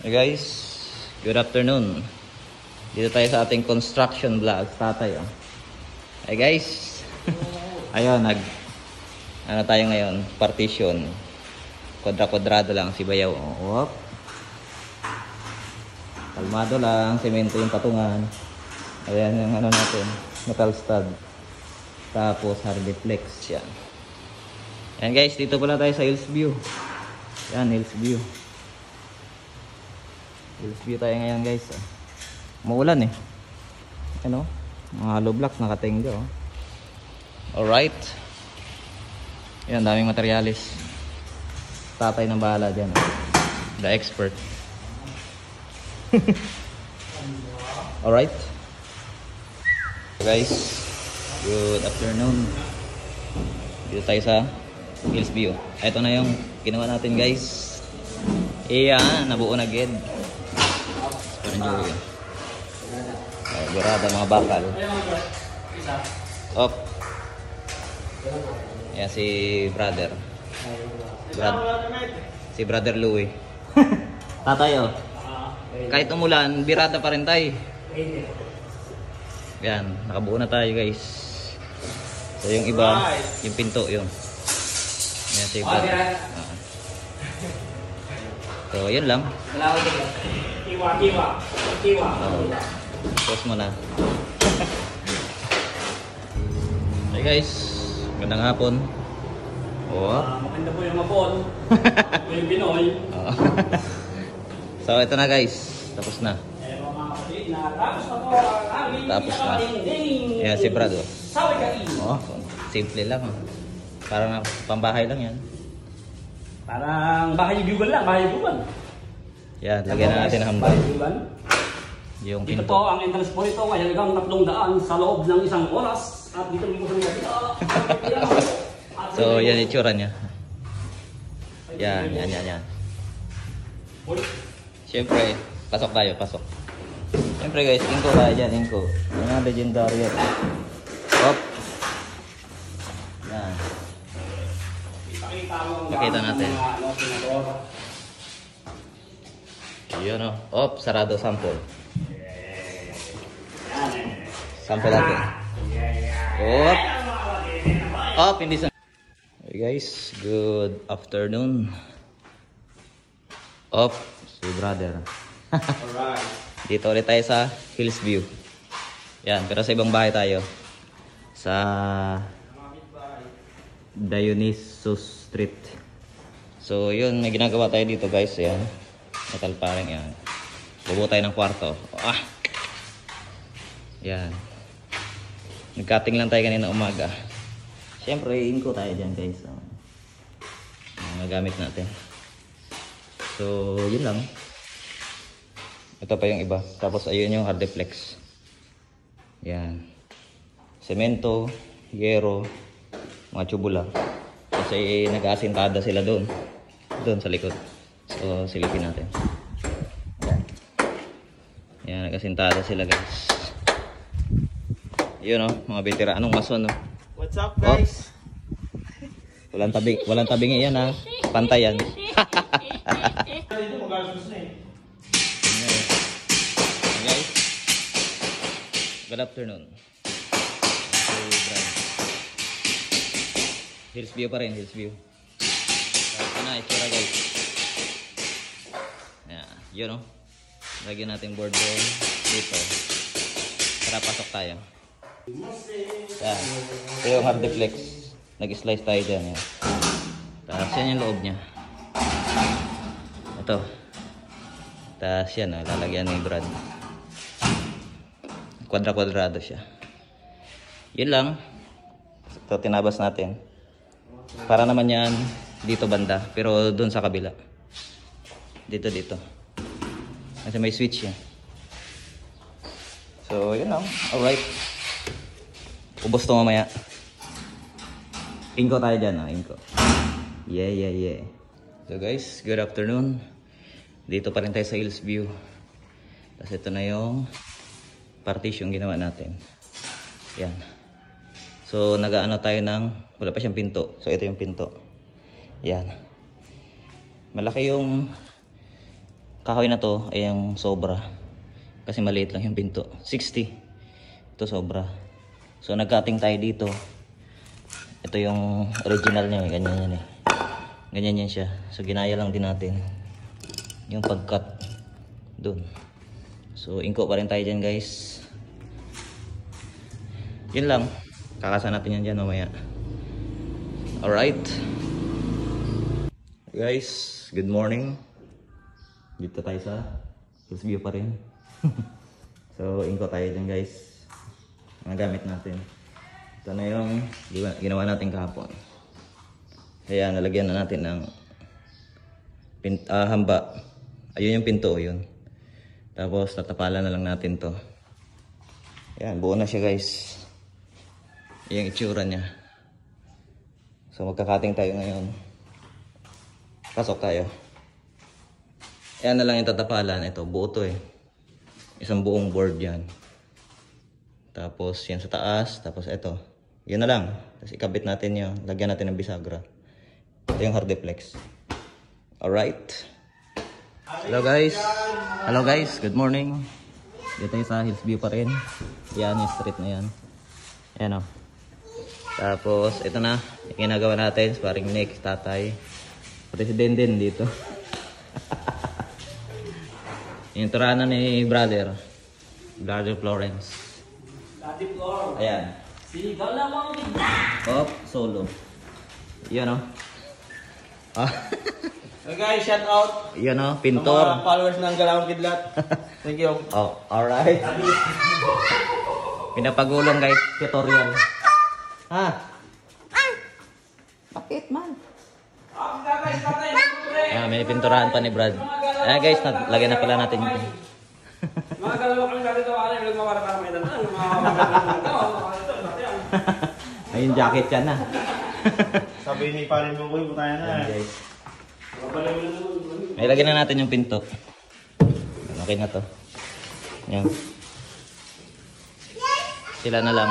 Hey guys, good afternoon. Dito tayo sa ating construction vlog. Tatay oh. Hey guys. Ayun, ano tayo ngayon? Partition. Kwadra-kwadrado lang si Bayaw. Oh. Kalmado lang, semento yung patungan. Ayan yung ano natin, metal stud. Tapos hardiplex yan. Yan guys, dito pala tayo sa Hillsview. Yan, Hillsview. Hillsview tayo ngayon guys. Maulan eh. Ano? Mga hollow blocks nakatingga oh. Alright. Yan, daming materialis. Tatay ng bahala dyan. The expert. Alright. Guys, good afternoon. Dito tayo sa Hillsview. Ito na yung ginawa natin guys. Iyan, nabuo na gid. Enjoy. Gurada mga bakal. Op. Yan si brother. Si brother Louie. Tatay oh. Kahit umulan, birada pa rin tayo. Yan, nakabuo na tayo guys. So yung iba, yung pinto yun. Yan si brother. So yun lang. Kiwa. Pause mo na. Hey guys, magandang hapon. Maganda po yung hapon. Yung Pinoy. So ito na guys, tapos na. Tapos na. Yan si Brad oh. Simple lang oh. Parang pambahay lang yan. Parang bahay bugal lang, bahay bugal. Yan, lagyan na natin ang hambay. Yung Dito pinto. po ang entrance po nito ay halagang 300 sa loob ng isang oras. At dito mo sa mga So yan itsura niya. Yan. Siyempre, pasok tayo, pasok. Siyempre guys, inko tayo dyan, inko. Yan ang legendary yan. Hop. Yan. Pakita natin. Yun o. Hop, sarado sample. Sample natin. Hop. Hop, hindi sa... Hey guys, good afternoon. Hop, si brother. Alright. Dito ulit tayo sa Hillsview. Yan, pero sa ibang bahay tayo. Sa Dionysus Street. So yun, may ginagawa tayo dito guys. Yan. Metal paring yan. Bubuo tayo ng kwarto. Yan. Nag-cutting lang tayo kanina umaga. Siyempre, inko tayo dyan guys. Mga gamit natin. So, yun lang. Ito pa yung iba. Tapos ayun yung hardiplex. Yan. Semento, yero, mga tubular. Kasi nag-aasintada sila doon. Doon sa likod. So, silipin natin. Yan. Yan, nag-aasintada sila guys. Yun o, mga veteranong mason o. What's up guys? Walang tabing yan ha. Pantayan. Guys, good afternoon. Hillsview pa rin, Hillsview. Ito na, itsura guys. Yun o. Lagyan natin board doon dito. Para pasok tayo. Yan. Ito yung hardiplex. Nag-slice tayo dyan. Yan. Tapos yan yung loob niya. Ito. Tapos yan, lalagyan ni Brad. Kwadra-kwadrado siya. Yun lang. Ito tinabas natin. Para naman yan dito banda. Pero dun sa kabila. Dito. Kasi may switch yan. So yun lang. Alright. Ubos to mamaya. Inko tayo dyan. Inko. Yeah. So guys, good afternoon. Dito pa rin tayo sa Hillsview. Tapos ito na yung partition ginawa natin. Yan. So nag-aano tayo ng, wala pa siyang pinto. So ito yung pinto. Yan. Malaki yung kahoy na to ay yung sobra. Kasi maliit lang yung pinto. 60. Ito sobra. So nag-cutting tayo dito. Ito yung original niya, ganyan yan eh. Ganyan yan siya. So ginaya lang din natin yung pag-cut doon. So inko pa rin tayo dyan guys. Yun lang. Kakasa natin yan dyan mamaya. Alright. Guys, good morning. Dito tayo sa Hills View pa rin. So inko tayo dyan guys. Mga gamit natin. Ito na yung ginawa natin kahapon. Kaya nalagyan na natin ng hamba. Ayun yung pinto yun. Tapos tatapalan na lang natin to. Ayan, buo na siya guys. Yung itsura niya. So magkakating tayo ngayon. Pasok tayo. Ayan na lang yung tatapalan. Ito, buo to eh. Isang buong board yan. Tapos yan sa taas. Tapos ito. Yun na lang. Tapos ikabit natin yung, lagyan natin ng bisagra. Ito yung hardiplex. Alright. Hello guys. Hello guys. Good morning. Dito tayo sa Hills View pa rin. Yan yung street na yan. Ayan o. Tapos ito na. Yung ginagawa natin. Sparring Nick, tatay. President din dito. Yung turanan ni brother Florence. Dati floor. Ayan. Sigal na mga bigla. Hop, solo. Yan o. Hey guys, shout out. Yan o, Sa pintor. mga followers ng Galawang Kidlat. Thank you. Oh, alright. Pinapagulong guys, tutorial. Ha? Bakit man? Ayan, may pinturahan pa ni Brad. Ayan guys, lagyan na pala natin yung Mga galaw kami dati daw ano, nagmamara para may dandan. ayun, jacket yan na. Sabi ni Parin Munggoy, butayan na. Ayan guys. May lagyan na natin yung pinto. Okay na to. Yan. Sila na lang.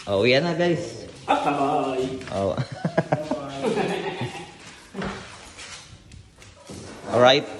Oh, yan na guys. At sabay. Oh. Alright.